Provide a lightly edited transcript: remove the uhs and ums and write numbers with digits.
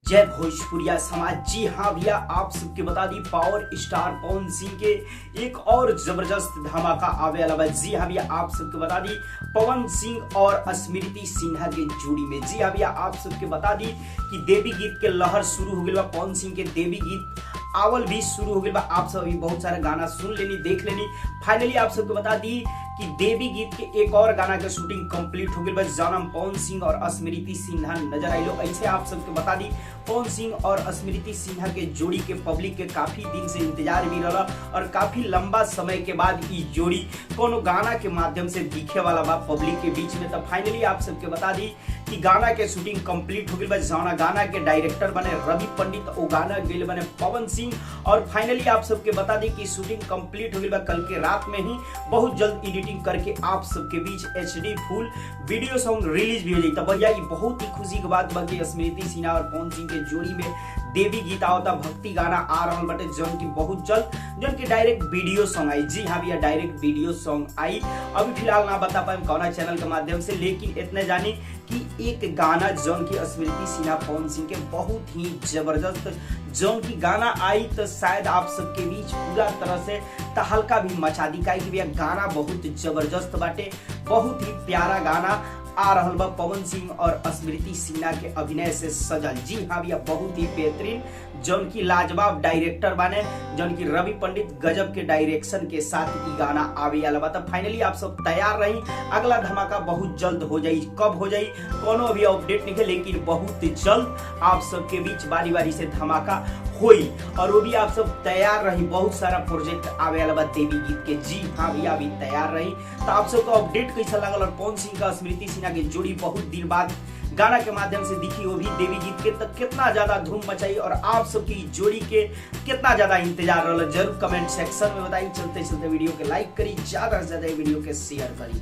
जय भोजपुरिया समाज। जी हाँ भैया, आप सबके बता the power star Pawan Singh के एक और जबरदस्त धमाका आवे वाला बा। जी हाँ भैया, आप सबके बता दी पवन सिंह और स्मृति सिन्हा के जोड़ी में। जी हाँ भैया, आप सबके बता दी कि देवी गीत के लहर शुरू हो गई बा। पवन सिंह के देवी गीत आवल भी शुरू हो गई बा। आप सब बहुत सारा गाना सुन लेनी, देख लेनी। फाइनली आप सबको बता दी कि देवी गीत के एक और गाना के शूटिंग कंप्लीट हो गई बा। जन्म पवन सिंह और स्मृति सिन्हा नजर आइलो। ऐसे आप सबको बता दी पवन सिंह और स्मृति सिन्हा के जोड़ी के पब्लिक के काफी दिन से इंतजार भी रहा और काफी लंबा समय के बाद ये जोड़ी कोनो गाना के माध्यम से दिखे वाला बा पब्लिक के बीच में। तो फाइनली आप सबके बता दी कि गाना के शूटिंग कंप्लीट हो गई बा। जौना गाना के डायरेक्टर बने रवि पंडित, वो गाना गेल बने पवन सिंह। और फाइनली आप सबके बता दी कि शूटिंग कंप्लीट हो गई बा। कल के रात में ही बहुत जल्द एडिटिंग करके आप सबके बीच HD फुल वीडियो सॉन्ग रिलीज भी हो जाए। तो भैया ये बहुत ही खुशी की बात बा कि स्मृति सिन्हा और पवन सिंह के जोड़ी में देवी गीत आवता, भक्ति गाना आ रहा बटे, जौन की बहुत जल्द जौन की डायरेक्ट वीडियो सॉन्ग आई। जी हाँ भैया, डायरेक्ट वीडियो सॉन्ग आई। अभी फिलहाल ना बता पाए कौना चैनल के माध्यम से, लेकिन इतने जानी कि एक गाना जौन की स्मृति सिन्हा पवन सिंह के बहुत ही जबरदस्त जौन की गाना आई, तो शायद आप सबके बीच पूरा तरह से तहलका भी मचा दी। काहे कि भैया गाना बहुत जबरदस्त बाटे, बहुत ही प्यारा गाना आ रहल बा पवन सिंह और स्मृति सिन्हा के अभिनय से सजल। जी हाँ भैया, बहुत ही बेहतरीन जौन की लाजवाब डायरेक्टर बने, जौन की रवि पंडित गजब के डायरेक्शन के साथ ये गाना आवे वाला बा। तो फाइनली आप सब तैयार रही, अगला धमाका बहुत जल्द हो जाई। कब हो जाई कोनो भी अपडेट नहीं है, लेकिन बहुत जल्द आप सबके बीच बारी बारी से धमाका होई। और वो भी आप सब तैयार रही, बहुत सारा प्रोजेक्ट आवे वाला बा देवी गीत के। जी हाँ भैया, अभी तैयार रही। तो आप सबको अपडेट कैसा लगल और पवन सिंह का स्मृति सिन्हा की जोड़ी बहुत दिन बाद गाना के माध्यम से दिखी, वो भी देवी गीत के, तक कितना ज्यादा धूम मचाई और आप सबकी जोड़ी के कितना ज्यादा इंतजार रहा, जरूर कमेंट सेक्शन में बताई। चलते चलते वीडियो के लाइक करी, ज्यादा से ज्यादा वीडियो के शेयर करी।